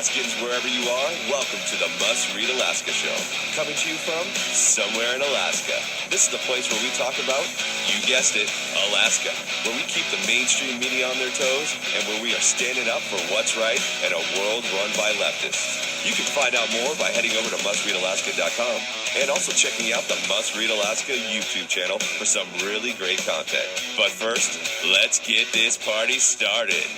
Alaskans, wherever you are, welcome to the Must Read Alaska Show. Coming to you from somewhere in Alaska. This is the place where we talk about, you guessed it, Alaska. Where we keep the mainstream media on their toes and where we are standing up for what's right in a world run by leftists. You can find out more by heading over to mustreadalaska.com and also checking out the Must Read Alaska YouTube channel for some really great content. But first, let's get this party started.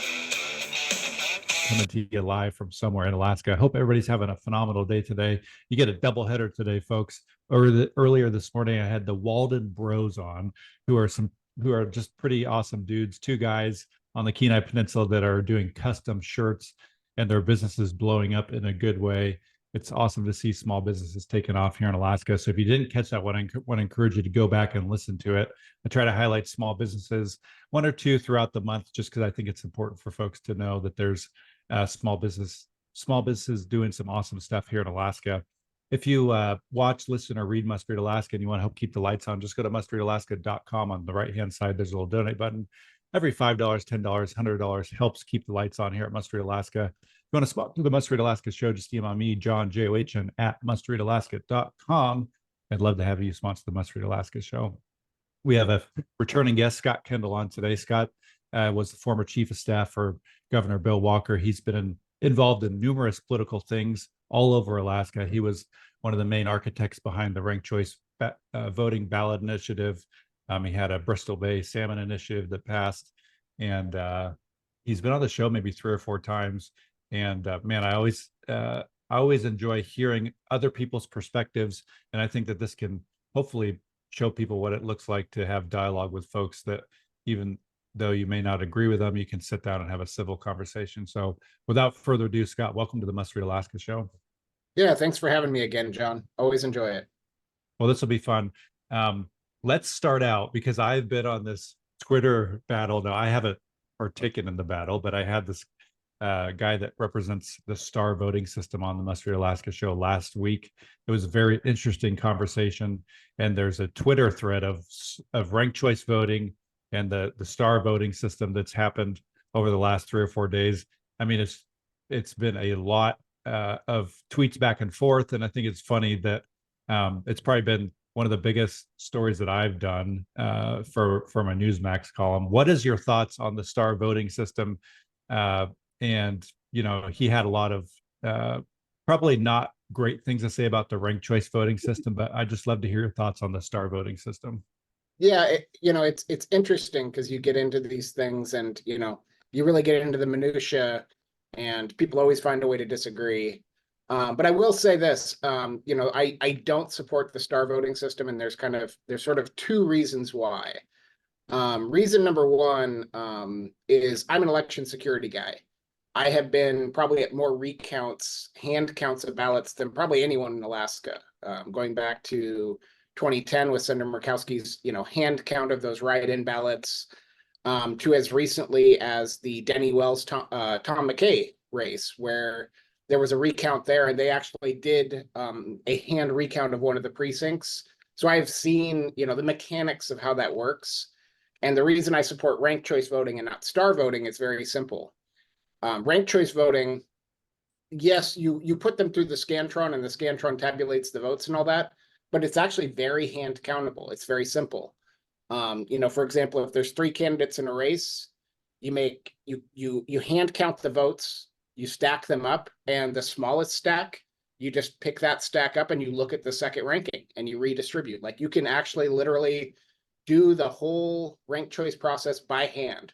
Coming to you live from somewhere in Alaska. I hope everybody's having a phenomenal day today. You get a doubleheader today, folks. Earlier this morning, I had the Walden Bros on, who are just pretty awesome dudes. Two guys on the Kenai Peninsula that are doing custom shirts, and their business is blowing up in a good way. It's awesome to see small businesses taking off here in Alaska. So if you didn't catch that one, I want to encourage you to go back and listen to it. I try to highlight small businesses, one or two throughout the month, just because I think it's important for folks to know that there's small businesses doing some awesome stuff here in Alaska. If you watch, listen, or read Must Read Alaska and you want to help keep the lights on, just go to mustreadalaska.com. On the right-hand side, there's a little donate button. Every $5, $10, $100 helps keep the lights on here at Must Read Alaska. If you want to sponsor the Must Read Alaska show, just email me, John, J-O-H-N, at mustreadalaska.com. I'd love to have you sponsor the Must Read Alaska show. We have a returning guest, Scott Kendall, on today. Scott was the former chief of staff for Governor Bill Walker. He's been involved in numerous political things all over Alaska. He was one of the main architects behind the ranked choice voting ballot initiative. He had a Bristol Bay salmon initiative that passed, and he's been on the show maybe 3 or 4 times. And man, I always enjoy hearing other people's perspectives, and I think that this can hopefully show people what it looks like to have dialogue with folks that, even though you may not agree with them, you can sit down and have a civil conversation. So without further ado, Scott, welcome to the Must Read Alaska show. Yeah, thanks for having me again, John. Always enjoy it. Well, this will be fun. Let's start out, because I've been on this Twitter battle. Now, I haven't partaken in the battle, but I had this guy that represents the star voting system on the Must Read Alaska show last week. It was a very interesting conversation, and there's a Twitter thread of ranked choice voting and the star voting system that's happened over the last 3 or 4 days. I mean, it's been a lot of tweets back and forth, and I think it's funny that it's probably been one of the biggest stories that I've done for my Newsmax column. What is your thoughts on the star voting system? And you know, he had a lot of probably not great things to say about the ranked choice voting system, but I'd just love to hear your thoughts on the star voting system. Yeah, it's interesting because you get into these things and, you really get into the minutia, and people always find a way to disagree. But I will say this, I don't support the star voting system, and there's sort of 2 reasons why. Reason number 1 is I'm an election security guy. I have been probably at more hand counts of ballots than probably anyone in Alaska, going back to 2010 with Senator Murkowski's, hand count of those write-in ballots, to as recently as the Denny Wells Tom McKay race, where there was a recount there, and they actually did a hand recount of one of the precincts. So I've seen, the mechanics of how that works. And the reason I support ranked choice voting and not star voting is very simple. Ranked choice voting, yes, you put them through the Scantron, and the Scantron tabulates the votes and all that, but it's actually very hand countable. It's very simple. For example, if there's 3 candidates in a race, you hand count the votes, you stack them up, and the smallest stack, you just pick that stack up and you look at the second ranking and you redistribute. Like, you can actually literally do the whole ranked choice process by hand.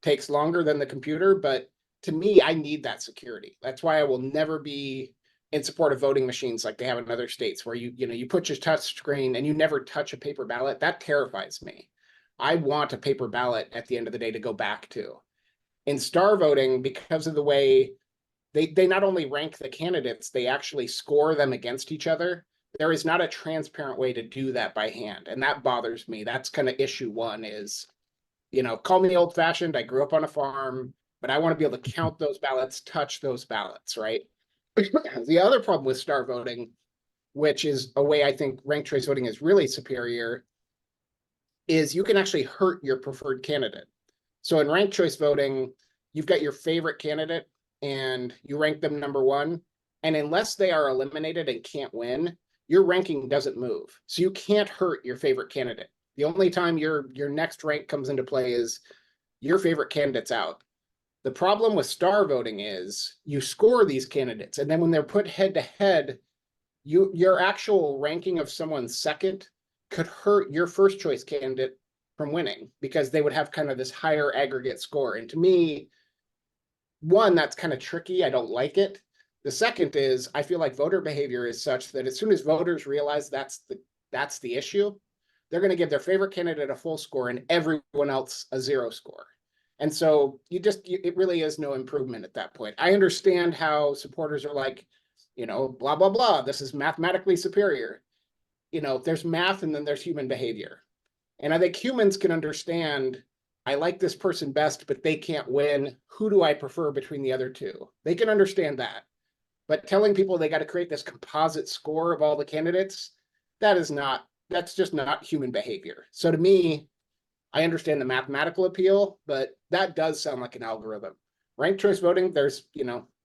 Takes longer than the computer, but to me, I need that security. That's why I will never be in support of voting machines like they have in other states, where you put your touch screen and you never touch a paper ballot. That terrifies me. I want a paper ballot at the end of the day to go back to. In star voting, because of the way they not only rank the candidates, they actually score them against each other. There is not a transparent way to do that by hand, and that bothers me. That's kind of issue 1 is, call me old fashioned. I grew up on a farm, but I want to be able to count those ballots, touch those ballots, right? The other problem with star voting, which is a way I think ranked choice voting is really superior, is you can actually hurt your preferred candidate. So in ranked choice voting, you've got your favorite candidate, and you rank them number one, and unless they are eliminated and can't win, your ranking doesn't move. So you can't hurt your favorite candidate. The only time your next rank comes into play is your favorite candidate's out. The problem with star voting is you score these candidates, and then when they're put head to head, your actual ranking of someone's second could hurt your first choice candidate from winning because they would have kind of this higher aggregate score. And to me, one, that's kind of tricky. I don't like it. The second is I feel like voter behavior is such that as soon as voters realize that's the issue, they're going to give their favorite candidate a full score and everyone else a 0 score. And so it really is no improvement at that point. I understand how supporters are like, blah, blah, blah. This is mathematically superior. There's math and then there's human behavior. And I think humans can understand, I like this person best, but they can't win. Who do I prefer between the other two? They can understand that. But telling people they got to create this composite score of all the candidates, that's just not human behavior. So to me, I understand the mathematical appeal, but that does sound like an algorithm. Ranked choice voting, there's,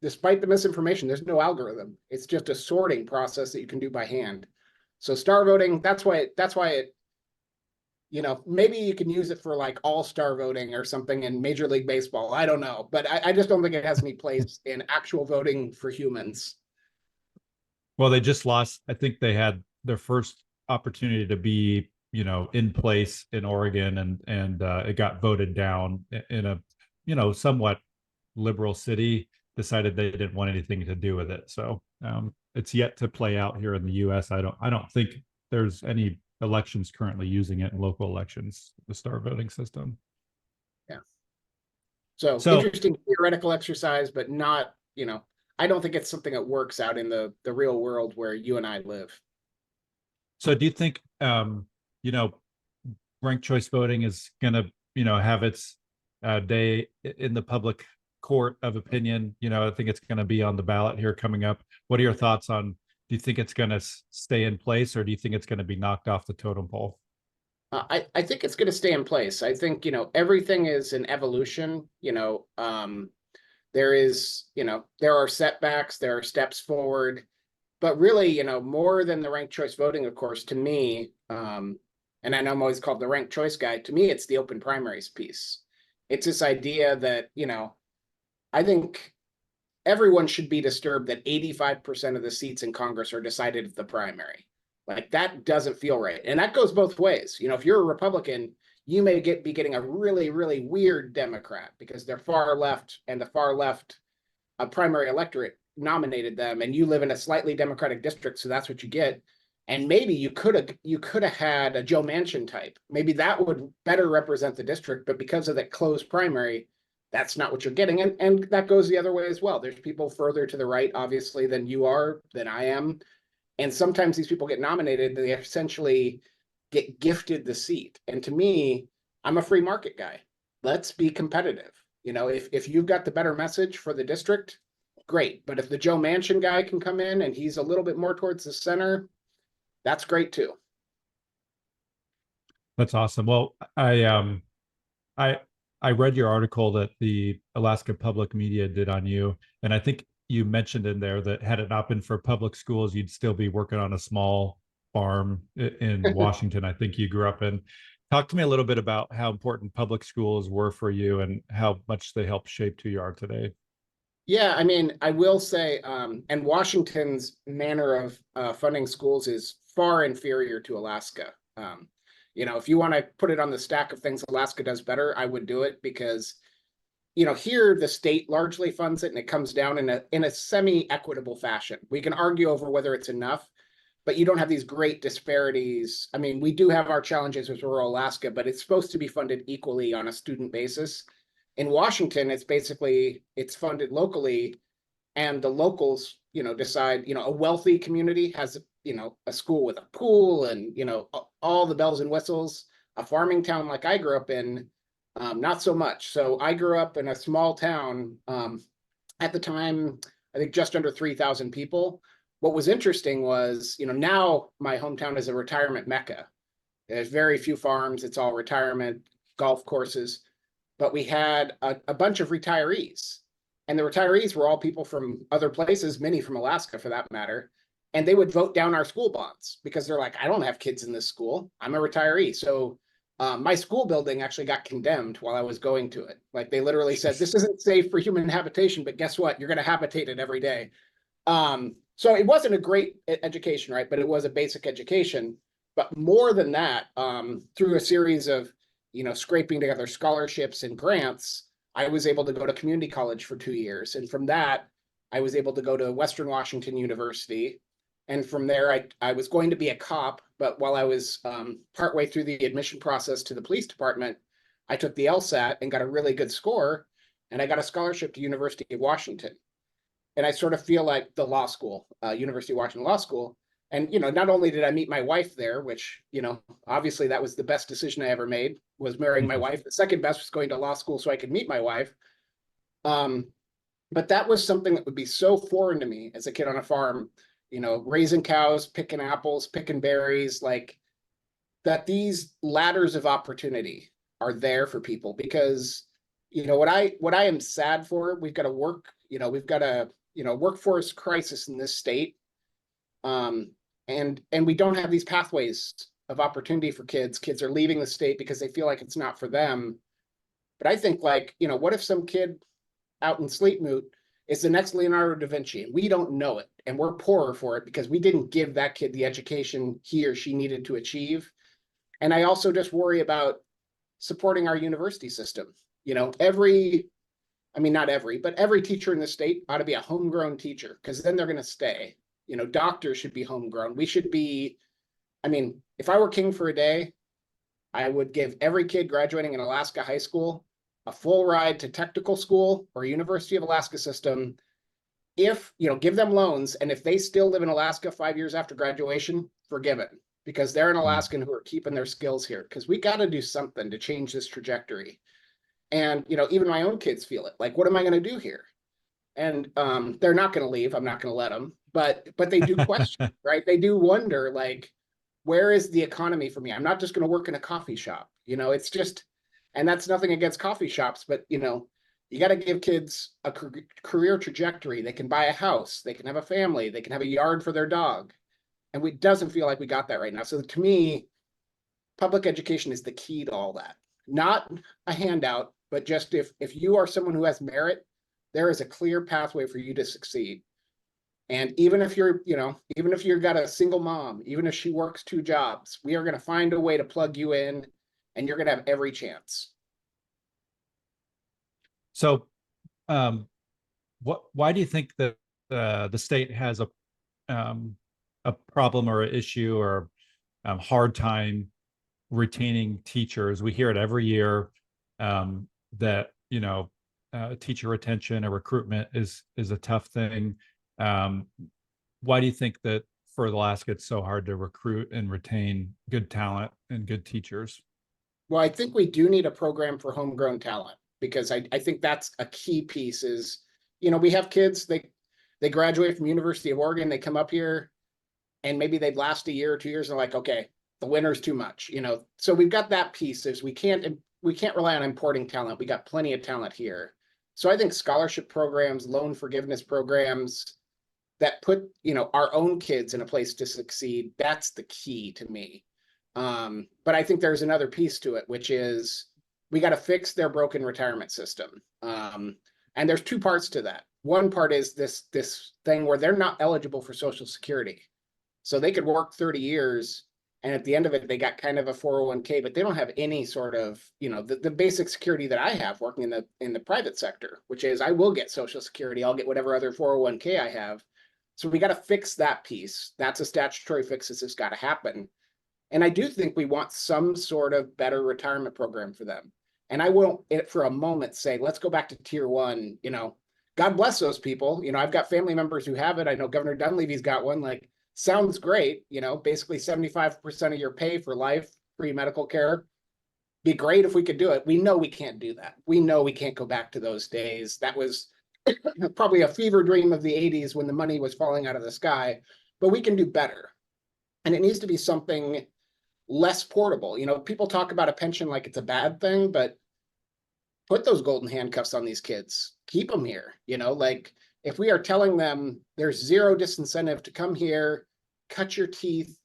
despite the misinformation, there's no algorithm. It's just a sorting process that you can do by hand. So star voting, that's why it, maybe you can use it for like all-star voting or something in Major League Baseball. I don't know, but I just don't think it has any place in actual voting for humans. Well, they just lost. I think they had their first opportunity to be, in place in Oregon, and it got voted down in a, somewhat liberal city. Decided they didn't want anything to do with it. So it's yet to play out here in the U.S. I don't think there's any elections currently using it in local elections, the star voting system. Yeah. So interesting theoretical exercise, but not, I don't think it's something that works out in the real world where you and I live. So do you think, ranked choice voting is going to, have its day in the public court of opinion? I think it's going to be on the ballot here coming up. What are your thoughts on, do you think it's going to stay in place, or do you think it's going to be knocked off the totem pole? I think it's going to stay in place. I think, everything is an evolution. There are setbacks, there are steps forward, but really, more than the ranked choice voting, of course, to me, and I know I'm always called the ranked choice guy, to me, it's the open primaries piece. It's this idea that, I think everyone should be disturbed that 85% of the seats in Congress are decided at the primary. Like, that doesn't feel right. And that goes both ways. If you're a Republican, you may be getting a really, really weird Democrat because they're far left, and the far left primary electorate nominated them, and you live in a slightly Democratic district, so that's what you get. And maybe you could have had a Joe Manchin type. Maybe that would better represent the district, but because of that closed primary, that's not what you're getting. And that goes the other way as well. There's people further to the right, obviously, than you are, than I am. And sometimes these people get nominated, they essentially get gifted the seat. And to me, I'm a free market guy. Let's be competitive. If you've got the better message for the district, great. But if the Joe Manchin guy can come in and he's a little bit more towards the center, that's great too. That's awesome. Well, I read your article that the Alaska Public Media did on you, and I think you mentioned in there that had it not been for public schools, you'd still be working on a small farm in Washington. I think you grew up in. Talk to me a little bit about how important public schools were for you and how much they helped shape who you are today. Yeah, I mean, I will say, and Washington's manner of funding schools is far inferior to Alaska. If you want to put it on the stack of things Alaska does better, I would do it because, here the state largely funds it, and it comes down in a semi-equitable fashion. We can argue over whether it's enough, but you don't have these great disparities. I mean, we do have our challenges with rural Alaska, but it's supposed to be funded equally on a student basis. In Washington, it's funded locally, and the locals, decide, a wealthy community has, a school with a pool and, all the bells and whistles. A farming town like I grew up in, not so much. So I grew up in a small town, at the time, I think just under 3,000 people. What was interesting was, now my hometown is a retirement mecca. There's very few farms. It's all retirement, golf courses. But we had a bunch of retirees. And the retirees were all people from other places, many from Alaska for that matter. And they would vote down our school bonds because they're like, I don't have kids in this school. I'm a retiree. So my school building actually got condemned while I was going to it. Like they literally said, this isn't safe for human habitation, but guess what? You're going to habitate it every day. So it wasn't a great education, right? But it was a basic education. But more than that, through a series of, scraping together scholarships and grants, I was able to go to community college for 2 years. And from that, I was able to go to Western Washington University. And from there, I was going to be a cop. But while I was partway through the admission process to the police department, I took the LSAT and got a really good score. And I got a scholarship to University of Washington. And I sort of feel like the law school, University of Washington Law School. And, not only did I meet my wife there, which, obviously that was the best decision I ever made, was marrying my wife. The second best was going to law school so I could meet my wife. But that was something that would be so foreign to me as a kid on a farm, raising cows, picking apples, picking berries, like that these ladders of opportunity are there for people because, what I am sad for, we've got to work, we've got a, workforce crisis in this state. And we don't have these pathways of opportunity for kids. Kids are leaving the state because they feel like it's not for them. But I think like, what if some kid out in Sleepmoot is the next Leonardo da Vinci and we don't know it and we're poorer for it because we didn't give that kid the education he or she needed to achieve. And I also just worry about supporting our university system. Not every teacher in the state ought to be a homegrown teacher because then they're going to stay. Doctors should be homegrown. We should be, if I were king for a day, I would give every kid graduating in Alaska high school a full ride to technical school or University of Alaska system. If, give them loans. And if they still live in Alaska 5 years after graduation, forgive it because they're an Alaskan who are keeping their skills here because we got to do something to change this trajectory. And, even my own kids feel it. Like, what am I going to do here? And they're not going to leave. I'm not going to let them. But they do question, right? They do wonder, like, where is the economy for me? I'm not just going to work in a coffee shop. It's just, and that's nothing against coffee shops, but, you got to give kids a career trajectory. They can buy a house. They can have a family. They can have a yard for their dog. And it doesn't feel like we got that right now. So to me, public education is the key to all that. Not a handout, but just if you are someone who has merit, there is a clear pathway for you to succeed. And even if you've got a single mom, even if she works 2 jobs, we are going to find a way to plug you in and you're going to have every chance. So why do you think that the state has a problem or an issue or hard time retaining teachers? We hear it every year that, teacher retention or recruitment is a tough thing. Why do you think that for Alaska it's so hard to recruit and retain good talent and good teachers? Well, I think we do need a program for homegrown talent because I think that's a key piece is, we have kids, they graduate from University of Oregon, they come up here and maybe they'd last a year or 2 years and they're like, okay, the winter's too much, So we've got that piece is we can't rely on importing talent. We got plenty of talent here. So I think scholarship programs, loan forgiveness programs that put, our own kids in a place to succeed, that's the key to me. But I think there's another piece to it, which is we got to fix their broken retirement system. And there's 2 parts to that. One part is this thing where they're not eligible for Social Security. So they could work 30 years and at the end of it, they got kind of a 401k, but they don't have any sort of, the basic security that I have working in the private sector, which is I will get Social Security. I'll get whatever other 401k I have. So we got to fix that piece. That's a statutory fix that's got to happen. And I do think we want some sort of better retirement program for them. And I won't for a moment say, let's go back to tier 1, God bless those people. I've got family members who have it. I know Governor Dunleavy's got one. Like, sounds great, basically 75% of your pay for life, free medical care. Be great if we could do it. We know we can't do that. We know we can't go back to those days. That was probably a fever dream of the 80s when the money was falling out of the sky, but we can do better. And it needs to be something less portable. People talk about a pension like it's a bad thing, but put those golden handcuffs on these kids, keep them here. Like if we are telling them there's zero disincentive to come here, cut your teeth,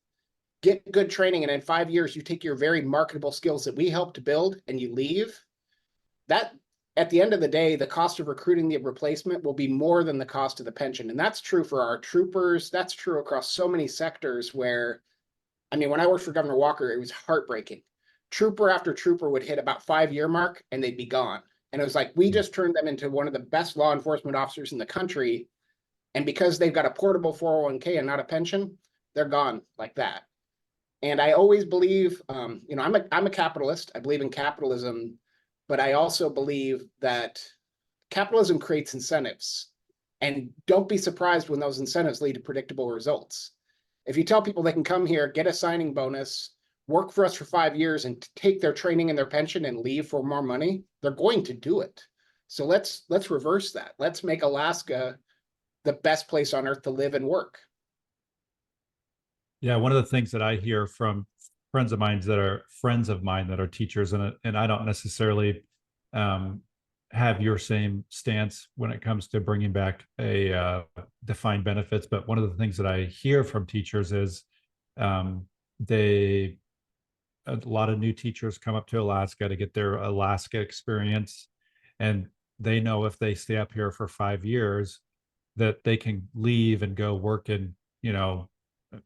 get good training, and in 5 years you take your very marketable skills that we helped to build and you leave, that at the end of the day, the cost of recruiting the replacement will be more than the cost of the pension. And that's true for our troopers. That's true across so many sectors where, I mean, when I worked for Governor Walker, it was heartbreaking. Trooper after trooper would hit about 5 year mark and they'd be gone. And it was like, we just turned them into one of the best law enforcement officers in the country. And because they've got a portable 401k and not a pension, they're gone like that. And I always believe, I'm a capitalist. I believe in capitalism, but I also believe that capitalism creates incentives. And don't be surprised when those incentives lead to predictable results. If you tell people they can come here, get a signing bonus, work for us for 5 years and take their training and their pension and leave for more money, they're going to do it. So let's reverse that. Let's make Alaska the best place on earth to live and work. Yeah, one of the things that I hear from friends of mine that are teachers, and I don't necessarily have your same stance when it comes to bringing back a defined benefits, but one of the things that I hear from teachers is a lot of new teachers come up to Alaska to get their Alaska experience, and they know if they stay up here for 5 years that they can leave and go work in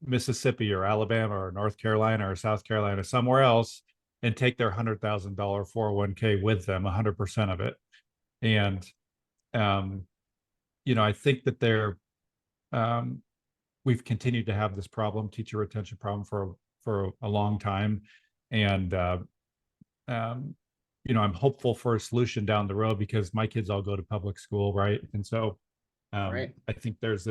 Mississippi or Alabama or North Carolina or South Carolina, somewhere else, and take their $100,000 401k with them, 100% of it. And I think that we've continued to have this problem, teacher retention problem, for a long time. And I'm hopeful for a solution down the road because my kids all go to public school, right? And so Right. I think there's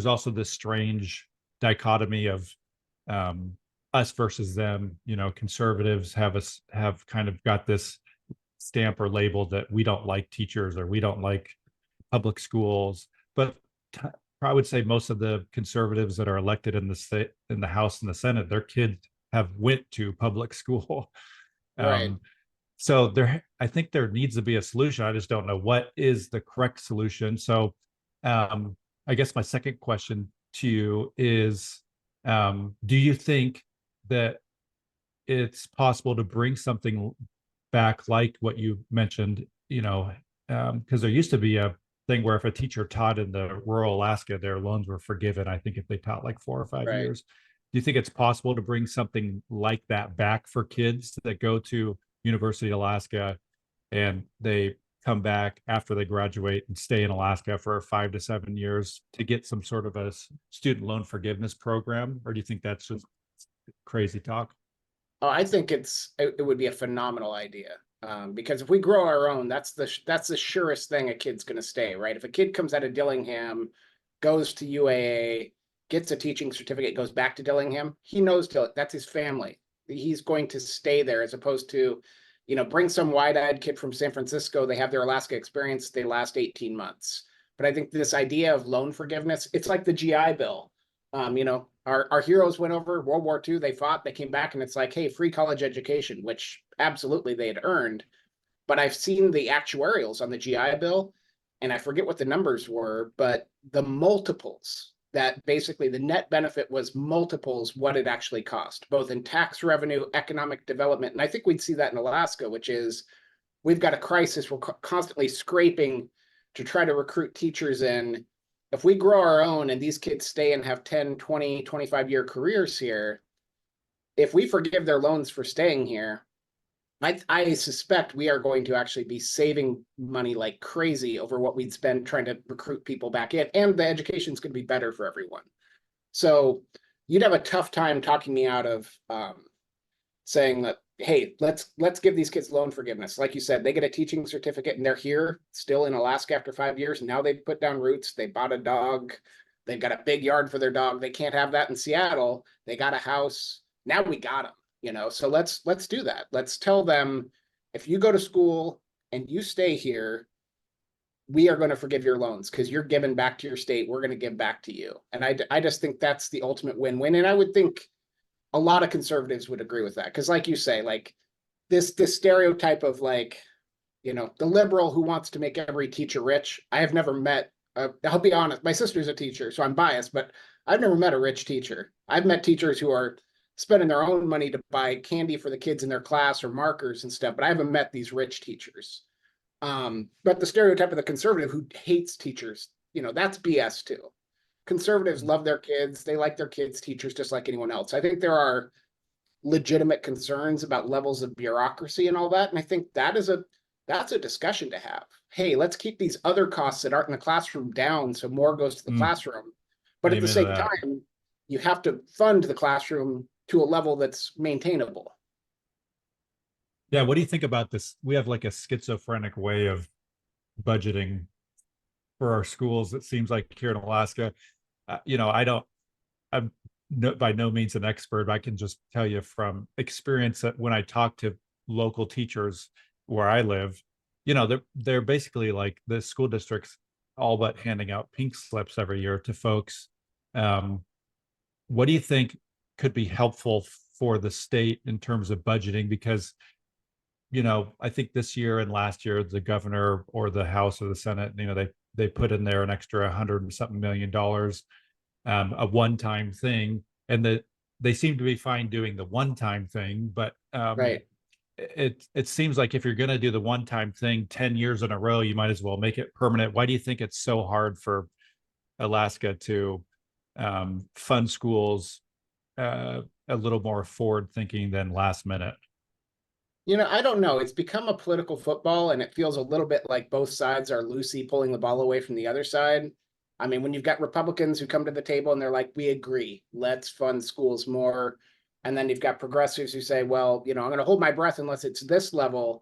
also this strange dichotomy of us versus them. Conservatives have kind of got this stamp or label that we don't like teachers or we don't like public schools, but I would say most of the conservatives that are elected in the state, in the House and the Senate, their kids have went to public school. Right. So I think there needs to be a solution. I just don't know what is the correct solution. So I guess my second question to you is, do you think that it's possible to bring something back like what you mentioned, because there used to be a thing where if a teacher taught in the rural Alaska, their loans were forgiven, I think if they taught like 4 or 5 Right. years. Do you think it's possible to bring something like that back for kids that go to University of Alaska and they come back after they graduate and stay in Alaska for 5 to 7 years to get some sort of a student loan forgiveness program? Or do you think that's just crazy talk? Oh, I think it would be a phenomenal idea. Because if we grow our own, that's the surest thing a kid's going to stay, right? If a kid comes out of Dillingham, goes to UAA, gets a teaching certificate, goes back to Dillingham, he knows that's his family. He's going to stay there, as opposed to, bring some wide-eyed kid from San Francisco. They have their Alaska experience. They last 18 months. But I think this idea of loan forgiveness, it's like the GI Bill. Our heroes went over World War II, they fought, they came back, and it's like, hey, free college education, which absolutely they had earned. But I've seen the actuarials on the GI Bill, and I forget what the numbers were, but the multiples, that basically the net benefit was multiples what it actually cost, both in tax revenue, economic development. And I think we'd see that in Alaska, which is we've got a crisis. We're constantly scraping to try to recruit teachers in. If we grow our own and these kids stay and have 10, 20, 25-year careers here, if we forgive their loans for staying here, I suspect we are going to actually be saving money like crazy over what we'd spend trying to recruit people back in, and the education's going to be better for everyone. So you'd have a tough time talking me out of saying that, hey, let's give these kids loan forgiveness. Like you said, they get a teaching certificate and they're here still in Alaska after 5 years. And now they've put down roots. They bought a dog. They've got a big yard for their dog. They can't have that in Seattle. They got a house. Now we got them. So let's do that. Let's tell them, if you go to school and you stay here, we are going to forgive your loans because you're giving back to your state. We're going to give back to you. And I just think that's the ultimate win-win. And I would think a lot of conservatives would agree with that. Because like you say, like this stereotype of like the liberal who wants to make every teacher rich. I have never met, I'll be honest, my sister's a teacher, so I'm biased, but I've never met a rich teacher. I've met teachers who are spending their own money to buy candy for the kids in their class or markers and stuff, but I haven't met these rich teachers. But the stereotype of the conservative who hates teachers, that's BS too. Conservatives love their kids. They like their kids' teachers just like anyone else. I think there are legitimate concerns about levels of bureaucracy and all that. And I think that's a discussion to have. Hey, let's keep these other costs that aren't in the classroom down so more goes to the classroom. But at the same time, you have to fund the classroom to a level that's maintainable. Yeah, what do you think about this? We have like a schizophrenic way of budgeting for our schools. It seems like here in Alaska, I'm by no means an expert. I can just tell you from experience that when I talk to local teachers where I live, they're basically like the school districts all but handing out pink slips every year to folks. What do you think could be helpful for the state in terms of budgeting? Because I think this year and last year, the governor or the House or the Senate, they put in there an extra $100 and something million, a one-time thing, and that they seem to be fine doing the one-time thing, but Right. It seems like if you're going to do the one-time thing 10 years in a row, you might as well make it permanent. Why do you think it's so hard for Alaska to fund schools a little more forward thinking than last minute? I don't know. It's become a political football, and it feels a little bit like both sides are loosey pulling the ball away from the other side. I mean, when you've got Republicans who come to the table and they're like, we agree, let's fund schools more. And then you've got progressives who say, well, I'm going to hold my breath unless it's this level.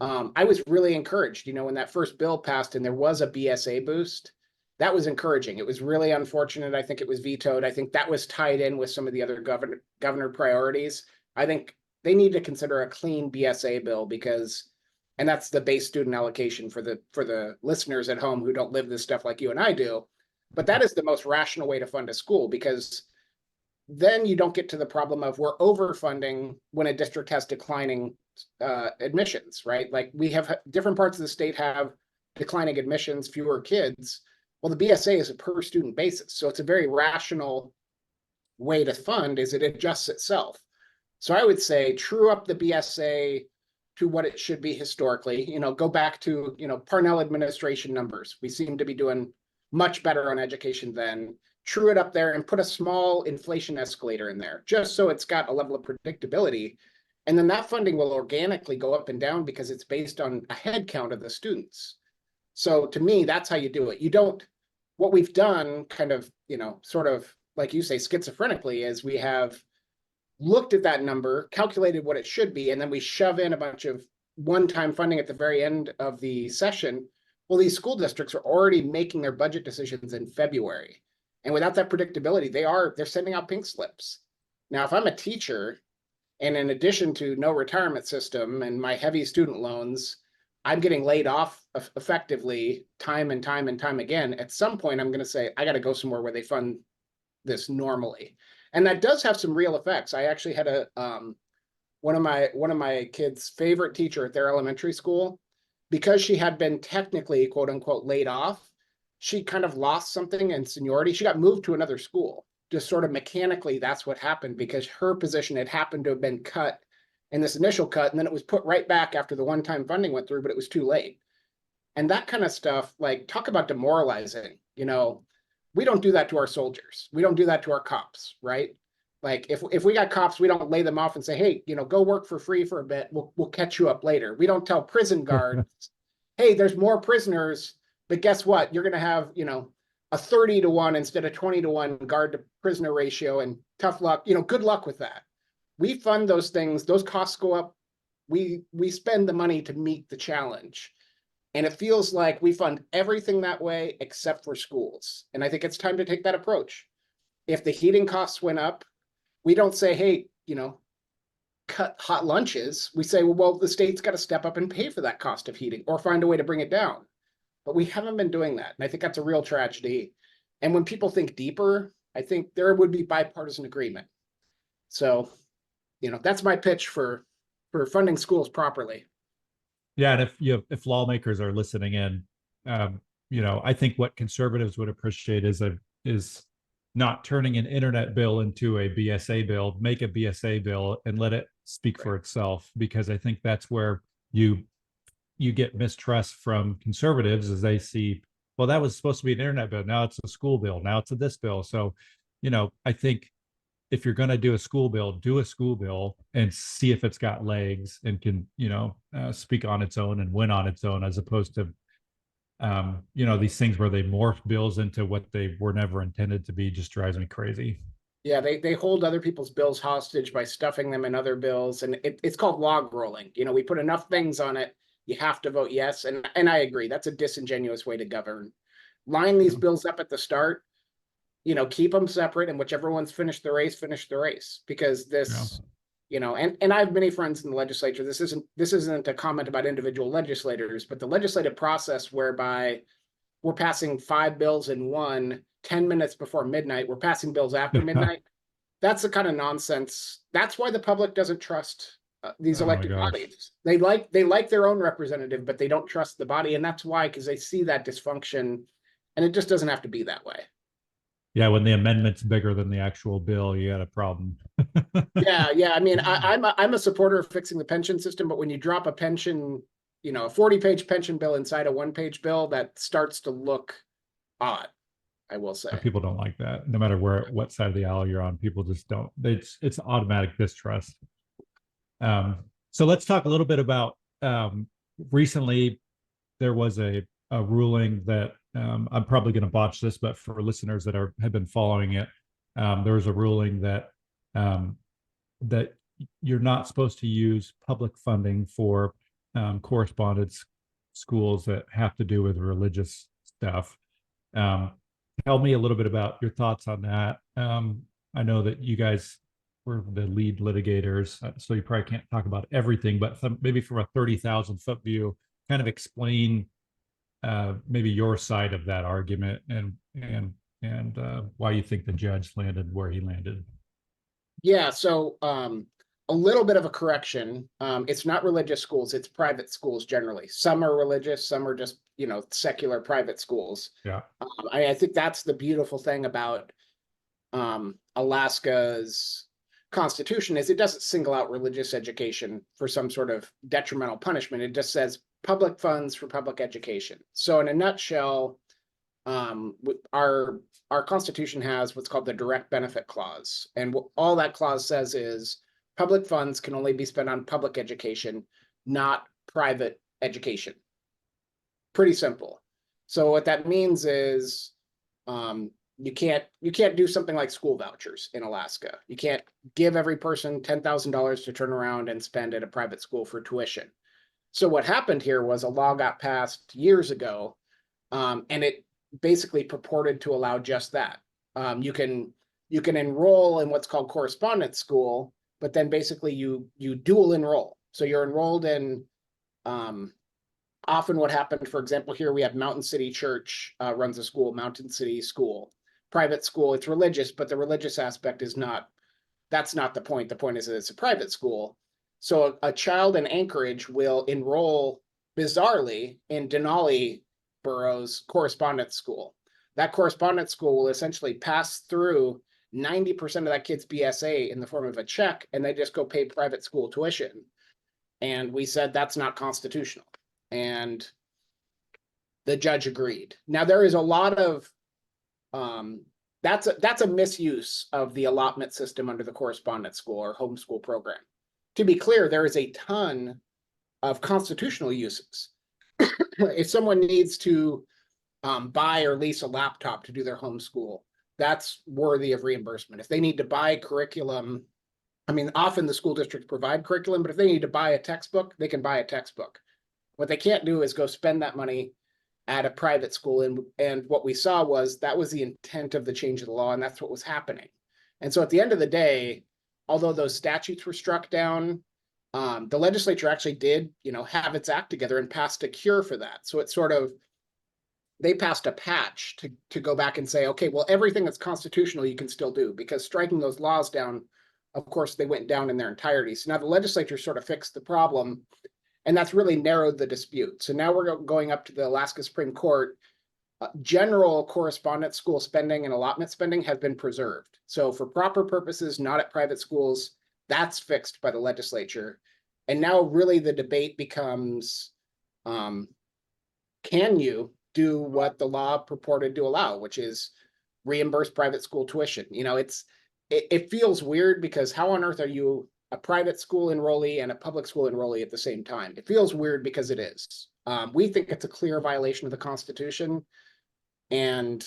I was really encouraged, when that first bill passed and there was a BSA boost. That was encouraging. It was really unfortunate. I think it was vetoed. I think that was tied in with some of the other governor priorities. I think they need to consider a clean BSA bill because, and that's the base student allocation for the listeners at home who don't live this stuff like you and I do. But that is the most rational way to fund a school, because then you don't get to the problem of we're overfunding when a district has declining admissions, right? Like we have different parts of the state have declining admissions, fewer kids. Well, the BSA is a per student basis. So it's a very rational way to fund is it adjusts itself. So I would say true up the BSA to what it should be historically, go back to, Parnell administration numbers. We seem to be doing much better on education then. True it up there and put a small inflation escalator in there, just so it's got a level of predictability. And then that funding will organically go up and down because it's based on a head count of the students. So to me, that's how you do it. You don't, what we've done kind of, sort of like you say, schizophrenically, is we have looked at that number, calculated what it should be, and then we shove in a bunch of one-time funding at the very end of the session. Well, these school districts are already making their budget decisions in February. And without that predictability, they're sending out pink slips. Now, if I'm a teacher, and in addition to no retirement system and my heavy student loans, I'm getting laid off effectively time and time and time again, at some point, I'm going to say, I got to go somewhere where they fund this normally. And that does have some real effects. I actually had one of my kids' favorite teacher at their elementary school, because she had been technically, quote unquote, laid off. She kind of lost something in seniority. She got moved to another school. Just sort of mechanically, that's what happened, because her position had happened to have been cut in this initial cut, and then it was put right back after the one-time funding went through, but it was too late. And that kind of stuff, like, talk about demoralizing. We don't do that to our soldiers. We don't do that to our cops, right? Like if we got cops, we don't lay them off and say, hey, go work for free for a bit. We'll catch you up later. We don't tell prison guards, hey, there's more prisoners, but guess what? You're going to have, a 30-to-1 instead of 20-to-1 guard to prisoner ratio, and tough luck, good luck with that. We fund those things. Those costs go up. We spend the money to meet the challenge. And it feels like we fund everything that way except for schools. And I think it's time to take that approach. If the heating costs went up, we don't say, hey, cut hot lunches. We say, well, the state's got to step up and pay for that cost of heating or find a way to bring it down. But we haven't been doing that. And I think that's a real tragedy. And when people think deeper, I think there would be bipartisan agreement. So, that's my pitch for funding schools properly. Yeah, and if lawmakers are listening in, I think what conservatives would appreciate is not turning an internet bill into a BSA bill. Make a BSA bill and let it speak for itself, because I think that's where you get mistrust from conservatives, as they see, well, that was supposed to be an internet bill, now it's a school bill, now it's a this bill. So, I think if you're going to do a school bill, do a school bill and see if it's got legs and can, speak on its own and win on its own, as opposed to, these things where they morph bills into what they were never intended to be. Just drives me crazy. Yeah, they hold other people's bills hostage by stuffing them in other bills, and it's called log rolling. We put enough things on it, you have to vote yes, and I agree, that's a disingenuous way to govern. Line these bills up at the start, keep them separate, and whichever one's finished the race, because this, and I have many friends in the legislature. This isn't a comment about individual legislators, but the legislative process whereby we're passing 5 bills in 10 minutes before midnight, we're passing bills after midnight. That's the kind of nonsense. That's why the public doesn't trust these elected bodies. They like their own representative, but they don't trust the body, and that's why, because they see that dysfunction, and it just doesn't have to be that way. Yeah, when the amendment's bigger than the actual bill, you got a problem. Yeah. I mean, I'm a supporter of fixing the pension system, but when you drop a pension, a 40-page pension bill inside a 1-page bill, that starts to look odd, I will say. People don't like that. No matter what side of the aisle you're on, people just don't. It's automatic distrust. So let's talk a little bit about recently there was a ruling that I'm probably going to botch this, but for listeners that have been following it, there was a ruling that that you're not supposed to use public funding for correspondence schools that have to do with religious stuff. Tell me a little bit about your thoughts on that. I know that you guys were the lead litigators, so you probably can't talk about everything, but maybe from a 30,000-foot view, kind of explain maybe your side of that argument and why you think the judge landed where he landed. Yeah, so a little bit of a correction. It's not religious schools, it's private schools generally. Some are religious, some are just, secular private schools. Yeah. I think that's the beautiful thing about Alaska's constitution, is it doesn't single out religious education for some sort of detrimental punishment. It just says public funds for public education. So in a nutshell, our constitution has what's called the direct benefit clause. And all that clause says is public funds can only be spent on public education, not private education. Pretty simple. So what that means is you can't do something like school vouchers in Alaska. You can't give every person $10,000 to turn around and spend at a private school for tuition. So what happened here was a law got passed years ago, and it basically purported to allow just that. You can enroll in what's called correspondence school, but then basically you dual enroll. So you're enrolled in often what happened, for example, here we have Mountain City Church runs a school, Mountain City School, private school. It's religious, but the religious aspect that's not the point. The point is that it's a private school. So a child in Anchorage will enroll bizarrely in Denali Borough's correspondence school. That correspondence school will essentially pass through 90% of that kid's BSA in the form of a check, and they just go pay private school tuition. And we said that's not constitutional. And the judge agreed. Now there is a lot of that's a misuse of the allotment system under the correspondence school or homeschool program. To be clear, there is a ton of constitutional uses. If someone needs to buy or lease a laptop to do their homeschool, that's worthy of reimbursement. If they need to buy curriculum, I mean, often the school districts provide curriculum, but if they need to buy a textbook, they can buy a textbook. What they can't do is go spend that money at a private school. And what we saw was that was the intent of the change of the law, and that's what was happening. And so at the end of the day, although those statutes were struck down, the legislature actually did, have its act together and passed a cure for that. So it's they passed a patch to go back and say, okay, well, everything that's constitutional you can still do, because striking those laws down, of course, they went down in their entirety. So now the legislature sort of fixed the problem. And that's really narrowed the dispute. So now we're going up to the Alaska Supreme Court. General correspondence school spending and allotment spending have been preserved. So for proper purposes, not at private schools, that's fixed by the legislature. And now really the debate becomes, can you do what the law purported to allow, which is reimburse private school tuition? It feels weird because how on earth are you a private school enrollee and a public school enrollee at the same time? It feels weird because it is. We think it's a clear violation of the Constitution. And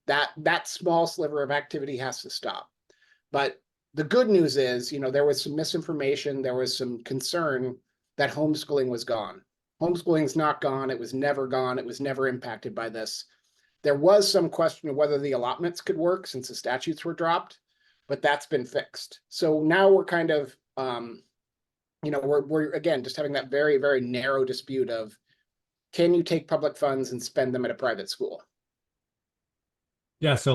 that small sliver of activity has to stop. But the good news is, there was some misinformation, there was some concern that homeschooling was gone. Homeschooling is not gone. It was never gone. It was never impacted by this. There was some question of whether the allotments could work since the statutes were dropped, but that's been fixed. So now we're kind of, we're again just having that very, very narrow dispute of, can you take public funds and spend them at a private school? Yeah. So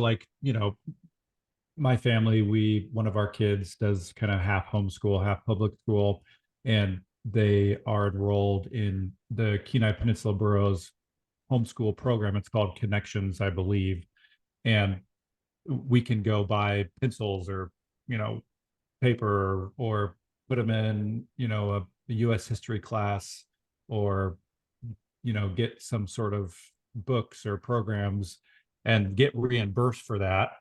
my family, one of our kids does kind of half homeschool, half public school, and they are enrolled in the Kenai Peninsula Borough's homeschool program. It's called Connections, I believe. And we can go buy pencils or, paper or put them in, a US history class or, get some sort of books or programs and get reimbursed for that.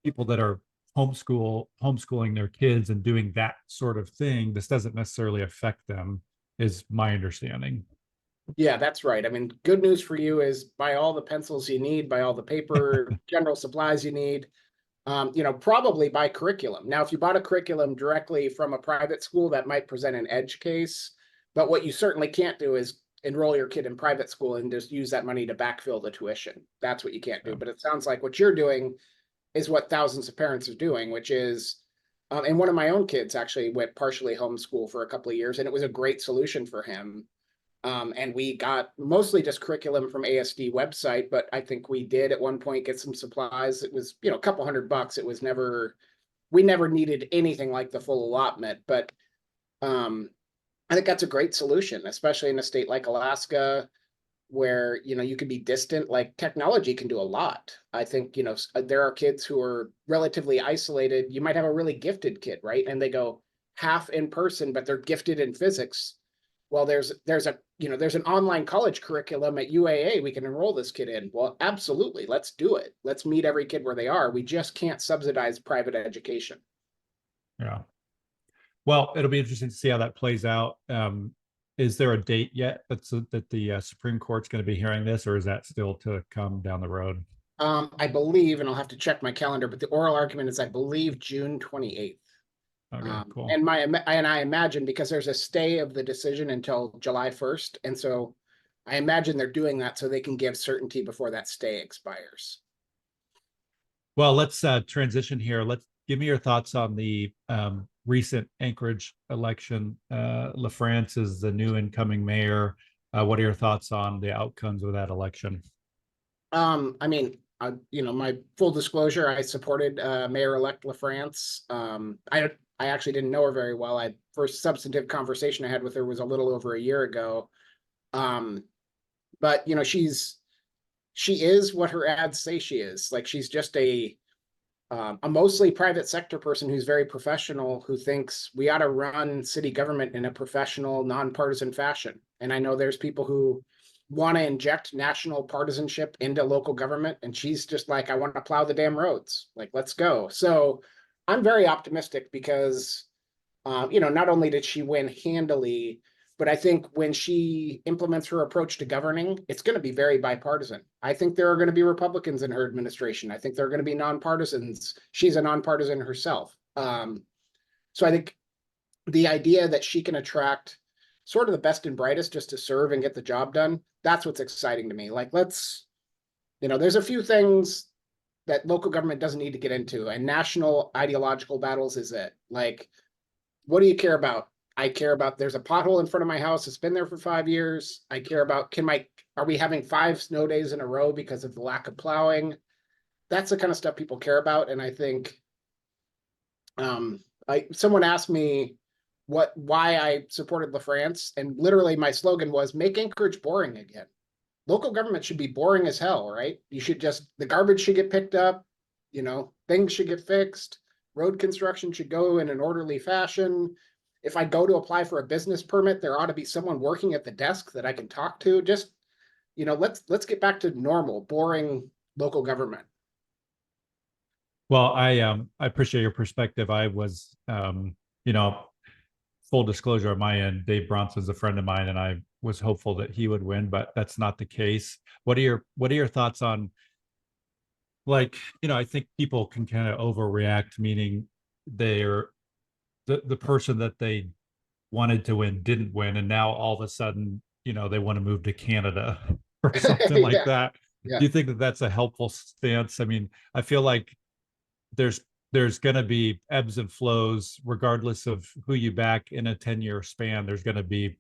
People that are homeschooling their kids and doing that sort of thing, this doesn't necessarily affect them, is my understanding. Yeah, that's right. I mean, good news for you is buy all the pencils you need, buy all the paper, general supplies you need, probably buy curriculum. Now, if you bought a curriculum directly from a private school, that might present an edge case. But what you certainly can't do is enroll your kid in private school and just use that money to backfill the tuition. That's what you can't do. But it sounds like what you're doing is what thousands of parents are doing, which is, and one of my own kids actually went partially homeschool for a couple of years, and it was a great solution for him. And we got mostly just curriculum from ASD website, but I think we did at one point get some supplies. It was, a couple $100. It was we never needed anything like the full allotment, but I think that's a great solution, especially in a state like Alaska, where, you could be distant. Like technology can do a lot. I think, there are kids who are relatively isolated. You might have a really gifted kid, right? And they go half in person, but they're gifted in physics. Well, there's an online college curriculum at UAA we can enroll this kid in. Well, absolutely. Let's do it. Let's meet every kid where they are. We just can't subsidize private education. Yeah. Well, it'll be interesting to see how that plays out. Is there a date yet that the Supreme Court's going to be hearing this, or is that still to come down the road? I believe, and I'll have to check my calendar, but the oral argument is, I believe, June 28th. Okay, cool. And I imagine, because there's a stay of the decision until July 1st, and so I imagine they're doing that so they can give certainty before that stay expires. Well, let's transition here. Give me your thoughts on the recent Anchorage election. LaFrance is the new incoming mayor. What are your thoughts on the outcomes of that election? I mean, my full disclosure, I supported Mayor-elect LaFrance. I actually didn't know her very well. First substantive conversation I had with her was a little over a year ago. But she is what her ads say she is. Like, she's just a mostly private sector person who's very professional, who thinks we ought to run city government in a professional, nonpartisan fashion. And I know there's people who want to inject national partisanship into local government, and she's just like, I want to plow the damn roads. Like, let's go. So I'm very optimistic because, not only did she win handily, but I think when she implements her approach to governing, it's going to be very bipartisan. I think there are going to be Republicans in her administration. I think there are going to be nonpartisans. She's a nonpartisan herself. So I think the idea that she can attract sort of the best and brightest just to serve and get the job done, that's what's exciting to me. Like, there's a few things that local government doesn't need to get into, and national ideological battles is it. Like, what do you care about? I care about, there's a pothole in front of my house. It's been there for 5 years. I care about, are we having 5 snow days in a row because of the lack of plowing? That's the kind of stuff people care about. And I think, someone asked me, why I supported LaFrance, and literally my slogan was make Anchorage boring again. Local government should be boring as hell, right? You should just, the garbage should get picked up, things should get fixed, road construction should go in an orderly fashion. If I go to apply for a business permit, there ought to be someone working at the desk that I can talk to. Just, let's get back to normal, boring local government. Well, I appreciate your perspective. I was, full disclosure on my end, Dave Bronson's a friend of mine, and I was hopeful that he would win, but that's not the case. What are your thoughts on, like, I think people can kind of overreact, meaning they're the person that they wanted to win didn't win, and now all of a sudden, they want to move to Canada or something like that. Yeah. Do you think that that's a helpful stance? I mean, I feel like there's going to be ebbs and flows regardless of who you back in a 10-year span. There's going to be,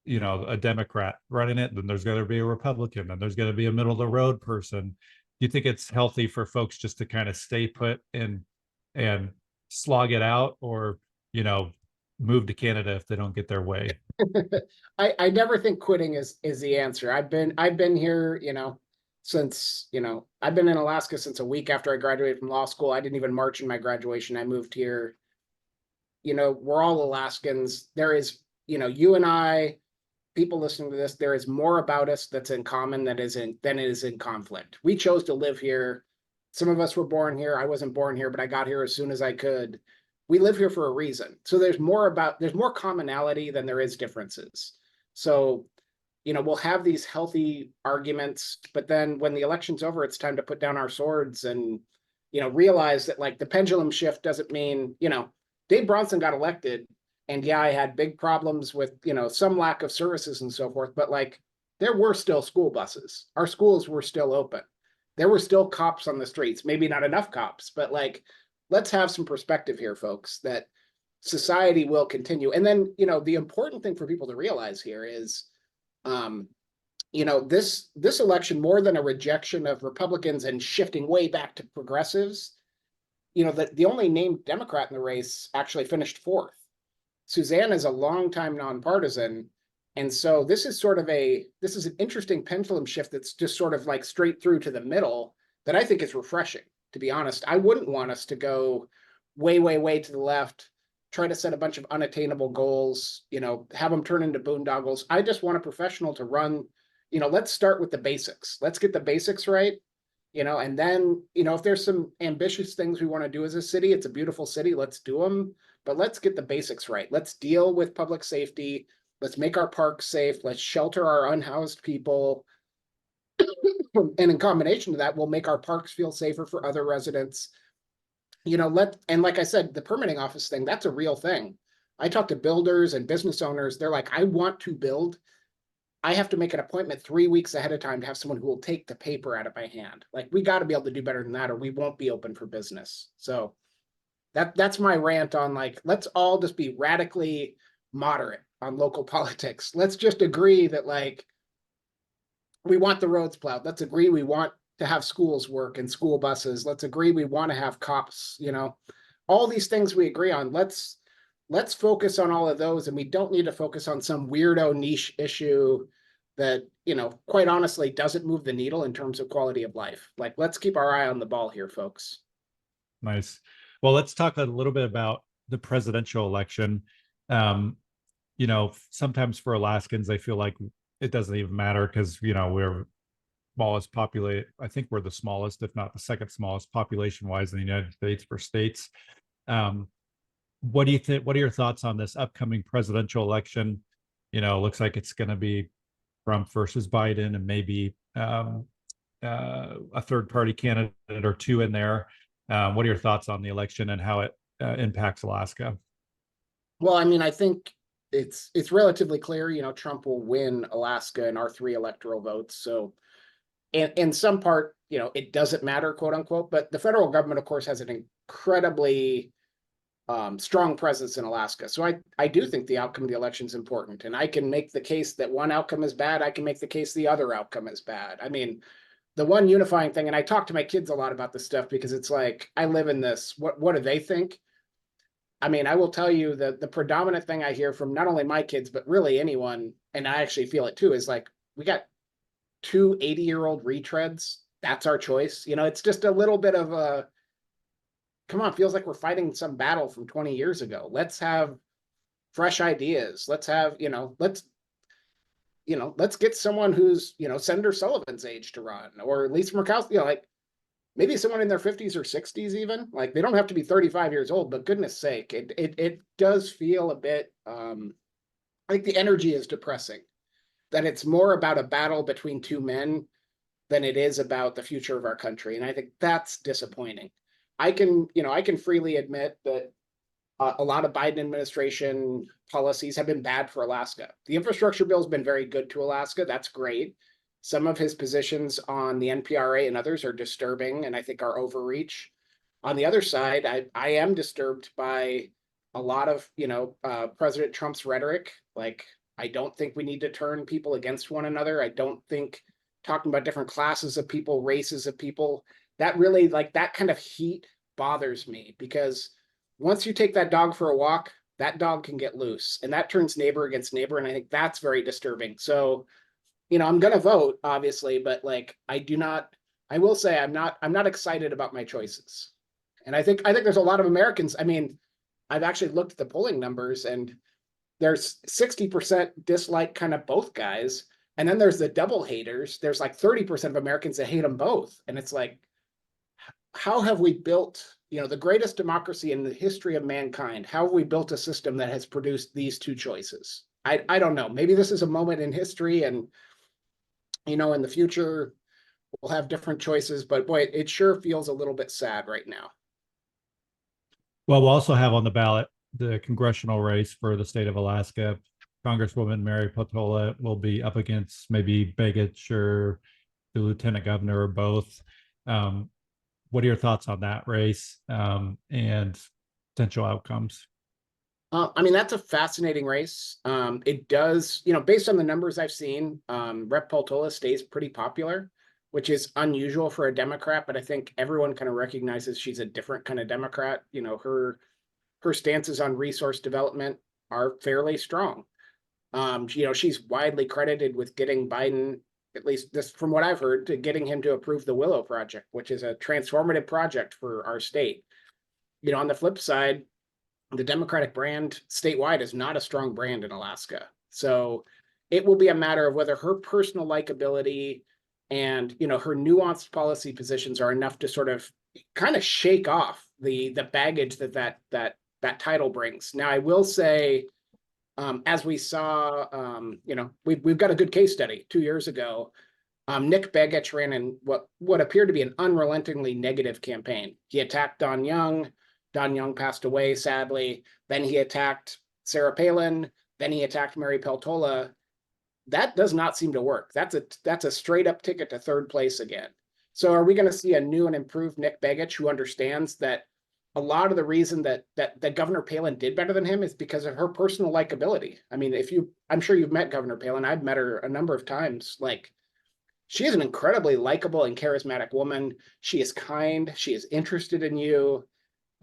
a Democrat running it, then there's going to be a Republican, and there's going to be a middle of the road person. Do you think it's healthy for folks just to kind of stay put and slog it out, or, move to Canada if they don't get their way? I never think quitting is the answer. I've been here, since, I've been in Alaska since a week after I graduated from law school. I didn't even march in my graduation. I moved here. We're all Alaskans. There is, you and I, people listening to this, there is more about us that's in common than it is in conflict. We chose to live here. Some of us were born here. I wasn't born here, but I got here as soon as I could. We live here for a reason. So there's more commonality than there is differences. So, we'll have these healthy arguments, but then when the election's over, it's time to put down our swords and, realize that, like, the pendulum shift doesn't mean, Dave Bronson got elected, and yeah, I had big problems with, some lack of services and so forth, but, like, there were still school buses. Our schools were still open. There were still cops on the streets, maybe not enough cops, but, like, let's have some perspective here, folks, that society will continue. And then, the important thing for people to realize here is, this election, more than a rejection of Republicans and shifting way back to progressives, the only named Democrat in the race actually finished fourth. Suzanne is a longtime nonpartisan. And so this is an interesting pendulum shift that's just sort of like straight through to the middle that I think is refreshing, to be honest. I wouldn't want us to go way, way, way to the left, try to set a bunch of unattainable goals, have them turn into boondoggles. I just want a professional to run, let's start with the basics. Let's get the basics right, and then, if there's some ambitious things we want to do as a city, it's a beautiful city, let's do them, but let's get the basics right. Let's deal with public safety. Let's make our parks safe. Let's shelter our unhoused people. And in combination to that, we'll make our parks feel safer for other residents. And like I said, the permitting office thing, that's a real thing. I talk to builders and business owners. They're like, I want to build. I have to make an appointment 3 weeks ahead of time to have someone who will take the paper out of my hand. Like, we got to be able to do better than that, or we won't be open for business. So that's my rant on, like, let's all just be radically moderate on local politics. Let's just agree that, like, we want the roads plowed. Let's agree we want to have schools work and school buses. Let's agree we want to have cops, all these things we agree on. Let's focus on all of those, and we don't need to focus on some weirdo niche issue that, quite honestly, doesn't move the needle in terms of quality of life. Like, let's keep our eye on the ball here, folks. Nice. Well, let's talk a little bit about the presidential election. Sometimes for Alaskans, I feel like it doesn't even matter because, we're smallest populated. I think we're the smallest, if not the second smallest population wise in the United States for states. What do you think? What are your thoughts on this upcoming presidential election? Looks like it's going to be Trump versus Biden, and maybe a third party candidate or two in there. What are your thoughts on the election and how it impacts Alaska? Well, I mean, I think it's relatively clear, Trump will win Alaska in our 3 electoral votes. So in some part, it doesn't matter, quote unquote, but the federal government, of course, has an incredibly strong presence in Alaska. So I do think the outcome of the election is important, and I can make the case that one outcome is bad. I can make the case the other outcome is bad. I mean, the one unifying thing, and I talk to my kids a lot about this stuff because it's like, I live in this, what do they think? I mean, I will tell you that the predominant thing I hear from not only my kids, but really anyone, and I actually feel it too, is like, we got two 80-year-old retreads. That's our choice. You know, it's just a little bit of a, come on, feels like we're fighting some battle from 20 years ago. Let's have fresh ideas. Let's have, let's get someone who's, Senator Sullivan's age to run, or Lisa Murkowski, like maybe someone in their 50s or 60s even. Like, they don't have to be 35 years old, but goodness sake, it does feel a bit like the energy is depressing, that it's more about a battle between two men than it is about the future of our country. And I think that's disappointing. I can freely admit that a lot of Biden administration policies have been bad for Alaska. The infrastructure bill has been very good to Alaska. That's great. Some of his positions on the NPRA and others are disturbing, and I think are overreach. On the other side, I am disturbed by a lot of, President Trump's rhetoric. Like, I don't think we need to turn people against one another. I don't think talking about different classes of people, races of people, that really, like, that kind of heat bothers me, because once you take that dog for a walk, that dog can get loose, and that turns neighbor against neighbor. And I think that's very disturbing. So, I'm going to vote, obviously, but like, I will say I'm not excited about my choices. And I think there's a lot of Americans. I mean, I've actually looked at the polling numbers, and there's 60% dislike kind of both guys. And then there's the double haters. There's like 30% of Americans that hate them both. And it's like, how have we built, the greatest democracy in the history of mankind? How have we built a system that has produced these two choices? I don't know. Maybe this is a moment in history, and, in the future, we'll have different choices. But boy, it sure feels a little bit sad right now. Well, we'll also have on the ballot the congressional race for the state of Alaska. Congresswoman Mary Peltola will be up against maybe Begich or the lieutenant governor, or both. What are your thoughts on that race and potential outcomes? I mean, that's a fascinating race. It does, based on the numbers I've seen, Rep. Peltola stays pretty popular, which is unusual for a Democrat, but I think everyone kind of recognizes she's a different kind of Democrat. Her stances on resource development are fairly strong. She's widely credited with getting Biden, at least this from what I've heard, to getting him to approve the Willow Project, which is a transformative project for our state. On the flip side, the Democratic brand statewide is not a strong brand in Alaska. So it will be a matter of whether her personal likability and, her nuanced policy positions are enough to sort of kind of shake off the baggage that title brings. Now, I will say, as we saw, we've got a good case study 2 years ago. Nick Begich ran in what appeared to be an unrelentingly negative campaign. He attacked Don Young. Don Young passed away, sadly. Then he attacked Sarah Palin. Then he attacked Mary Peltola. That does not seem to work. That's a straight up ticket to third place again. So are we going to see a new and improved Nick Begich, who understands that a lot of the reason that Governor Palin did better than him is because of her personal likability? I mean, I'm sure you've met Governor Palin. I've met her a number of times. Like, she is an incredibly likable and charismatic woman. She is kind. She is interested in you.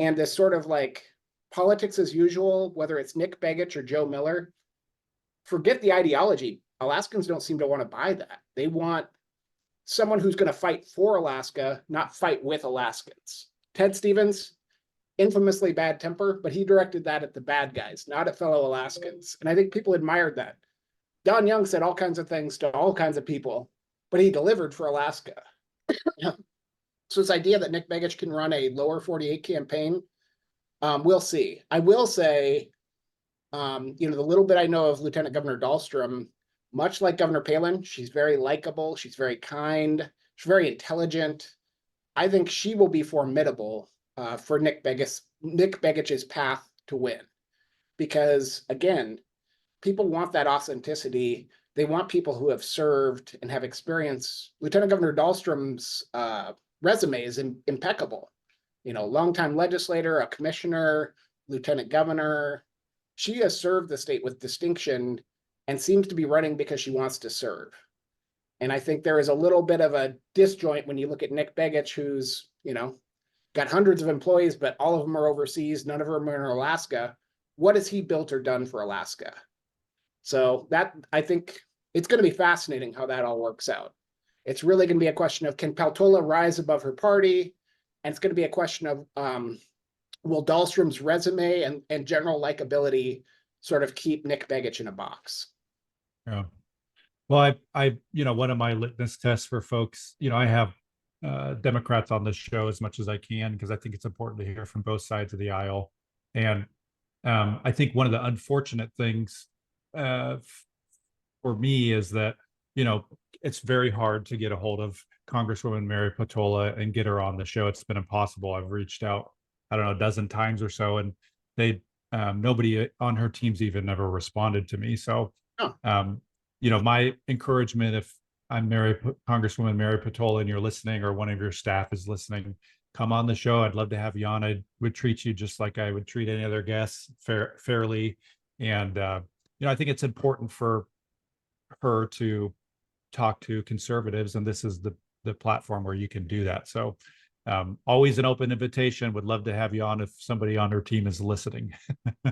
And this sort of like politics as usual, whether it's Nick Begich or Joe Miller, forget the ideology. Alaskans don't seem to want to buy that. They want someone who's going to fight for Alaska, not fight with Alaskans. Ted Stevens, infamously bad temper, but he directed that at the bad guys, not at fellow Alaskans. And I think people admired that. Don Young said all kinds of things to all kinds of people, but he delivered for Alaska. So this idea that Nick Begich can run a lower 48 campaign, we'll see. I will say, the little bit I know of Lieutenant Governor Dahlstrom, much like Governor Palin, she's very likable. She's very kind. She's very intelligent. I think she will be formidable for Nick Begich's path to win. Because again, people want that authenticity. They want people who have served and have experience. Lieutenant Governor Dahlstrom's resume is impeccable. Longtime legislator, a commissioner, lieutenant governor. She has served the state with distinction and seems to be running because she wants to serve. And I think there is a little bit of a disjoint when you look at Nick Begich, who's, got hundreds of employees, but all of them are overseas. None of them are in Alaska. What has he built or done for Alaska? So that, I think it's going to be fascinating how that all works out. It's really going to be a question of, can Peltola rise above her party? And it's going to be a question of, will Dahlstrom's resume and general likability sort of keep Nick Begich in a box? Yeah. Well, one of my litmus tests for folks, I have Democrats on this show as much as I can, because I think it's important to hear from both sides of the aisle. And I think one of the unfortunate things for me is that, it's very hard to get a hold of Congresswoman Mary Peltola and get her on the show. It's been impossible. I've reached out, I don't know, a dozen times or so, and nobody on her team's even never responded to me. So, my encouragement, if I'm Congresswoman Mary Peltola and you're listening, or one of your staff is listening, come on the show. I'd love to have you on. I would treat you just like I would treat any other guests, fairly. And, I think it's important for her to talk to conservatives, and this is the platform where you can do that. So always an open invitation. Would love to have you on if somebody on her team is listening.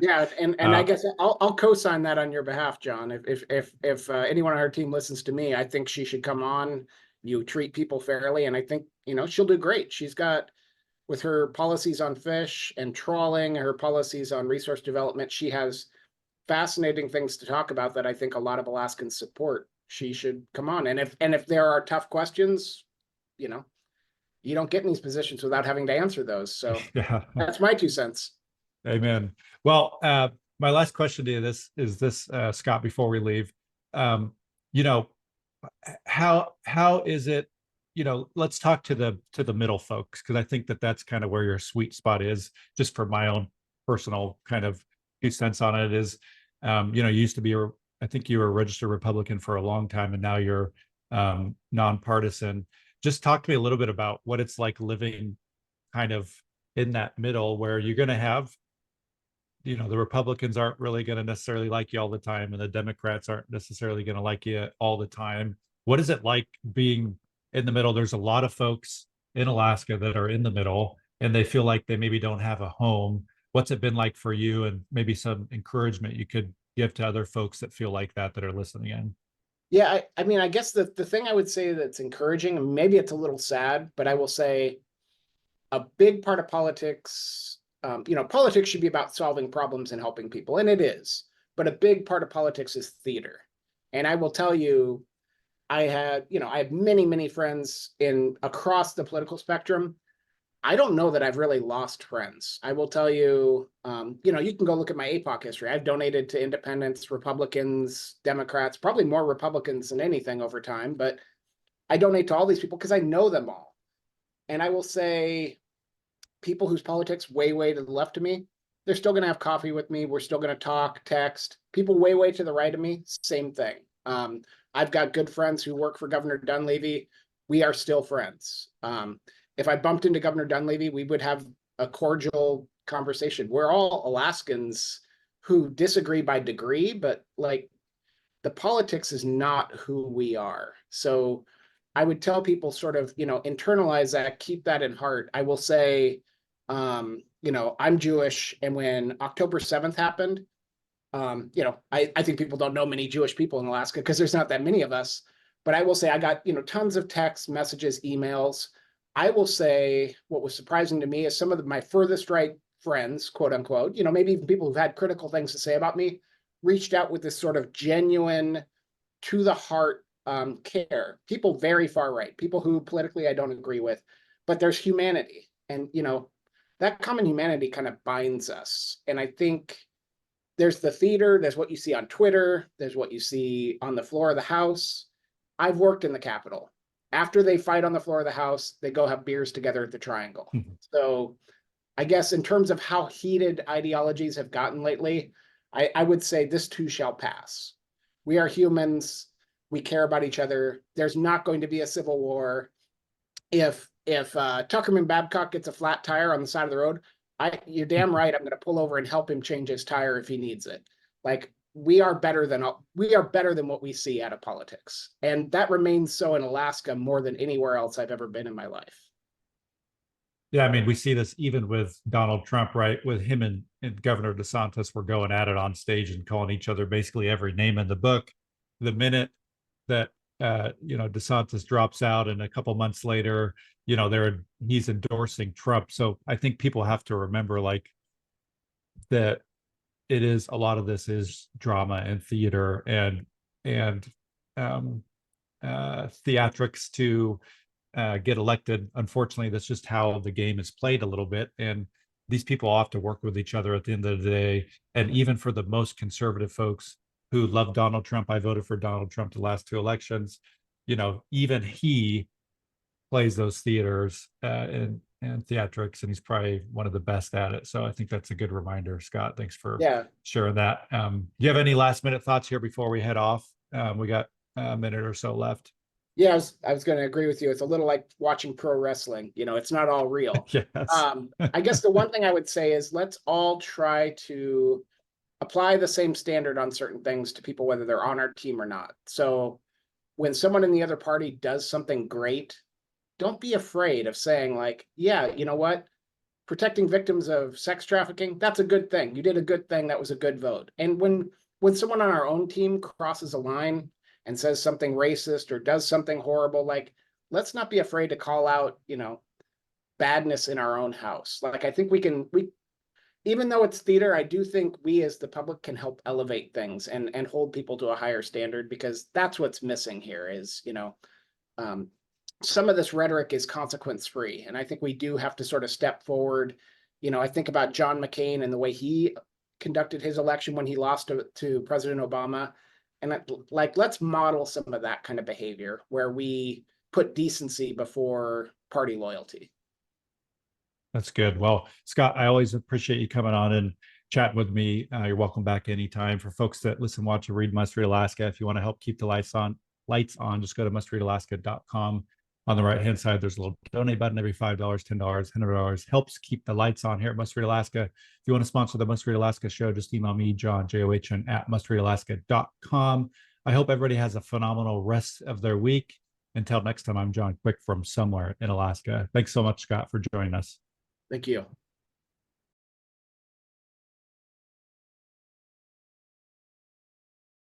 Yeah, and I guess I'll co-sign that on your behalf, John. If anyone on our team listens to me, I think she should come on. You treat people fairly, and I think she'll do great. She's got, with her policies on fish and trawling, her policies on resource development, she has fascinating things to talk about that I think a lot of Alaskans support. She should come on, and if there are tough questions, you don't get in these positions without having to answer those. So Yeah, that's my 2 cents. Amen. Well, my last question to you is this, Scott, before we leave, how is it, let's talk to the middle folks, because I think that's kind of where your sweet spot is. Just for my own personal kind of 2 cents on it is, you used to be, I think you were a registered Republican for a long time, and now you're nonpartisan. Just talk to me a little bit about what it's like living kind of in that middle, where you're going to have, the Republicans aren't really going to necessarily like you all the time, and the Democrats aren't necessarily going to like you all the time. What is it like being in the middle? There's a lot of folks in Alaska that are in the middle, and they feel like they maybe don't have a home. What's it been like for you, and maybe some encouragement you could give to other folks that feel like that are listening in? Yeah, I mean, I guess the thing I would say that's encouraging, and maybe it's a little sad, but I will say a big part of politics, politics should be about solving problems and helping people, and it is. But a big part of politics is theater. And I will tell you, I have many, many friends across the political spectrum. I don't know that I've really lost friends. I will tell you, you can go look at my APOC history. I've donated to independents, Republicans, Democrats, probably more Republicans than anything over time, but I donate to all these people because I know them all. And I will say, people whose politics way to the left of me, they're still going to have coffee with me. We're still going to talk, text. People way to the right of me, same thing. I've got good friends who work for Governor Dunleavy. We are still friends. If I bumped into Governor Dunleavy, we would have a cordial conversation. We're all Alaskans who disagree by degree, but like, the politics is not who we are. So I would tell people sort of, internalize that, keep that in heart. I will say, I'm Jewish, and when October 7th happened, I think people don't know many Jewish people in Alaska because there's not that many of us. But I will say I got, tons of texts, messages, emails. I will say what was surprising to me is some of my furthest right friends, quote unquote, maybe even people who've had critical things to say about me, reached out with this sort of genuine, to the heart care. People very far right, people who politically I don't agree with, but there's humanity. And, that common humanity kind of binds us. And I think there's the theater, there's what you see on Twitter, there's what you see on the floor of the House. I've worked in the Capitol. After they fight on the floor of the House, they go have beers together at the Triangle. So I guess in terms of how heated ideologies have gotten lately, I would say this too shall pass. We are humans. We care about each other. There's not going to be a civil war. If Tuckerman Babcock gets a flat tire on the side of the road, you're damn right, I'm going to pull over and help him change his tire if he needs it. Like, we are better than what we see out of politics. And that remains so in Alaska more than anywhere else I've ever been in my life. Yeah, I mean, we see this even with Donald Trump, right? With him and Governor DeSantis were going at it on stage and calling each other basically every name in the book. The minute that DeSantis drops out, and a couple months later, he's endorsing Trump. So I think people have to remember, like, that it is a lot of this is drama and theater and um, theatrics to get elected. Unfortunately, that's just how the game is played a little bit. And these people have to work with each other at the end of the day. And even for the most conservative folks who love Donald Trump, I voted for Donald Trump the last two elections, even he plays those theaters and theatrics, and he's probably one of the best at it. So I think that's a good reminder, Scott. Thanks for sharing that. Do you have any last minute thoughts here before we head off? We got a minute or so left. Yeah, I was going to agree with you. It's a little like watching pro wrestling. It's not all real. Yes. I guess the one thing I would say is let's all try to apply the same standard on certain things to people, whether they're on our team or not. So when someone in the other party does something great, don't be afraid of saying, like, yeah, you know what? Protecting victims of sex trafficking, that's a good thing. You did a good thing. That was a good vote. And when someone on our own team crosses a line and says something racist or does something horrible, like, let's not be afraid to call out, badness in our own house. Like, I think we even though it's theater, I do think we as the public can help elevate things and hold people to a higher standard, because that's what's missing here is, some of this rhetoric is consequence free. And I think we do have to sort of step forward. I think about John McCain and the way he conducted his election when he lost to President Obama. And let's model some of that kind of behavior where we put decency before party loyalty. That's good. Well, Scott, I always appreciate you coming on and chatting with me. You're welcome back anytime. For folks that listen, watch, or read Must Read Alaska, if you want to help keep the lights on, just go to mustreadalaska.com. On the right-hand side, there's a little donate button. Every $5, $10, $100 helps keep the lights on here at Must Read Alaska. If you want to sponsor the Must Read Alaska show, just email me, John, John, at mustreadalaska.com. I hope everybody has a phenomenal rest of their week. Until next time, I'm John Quick from somewhere in Alaska. Thanks so much, Scott, for joining us. Thank you.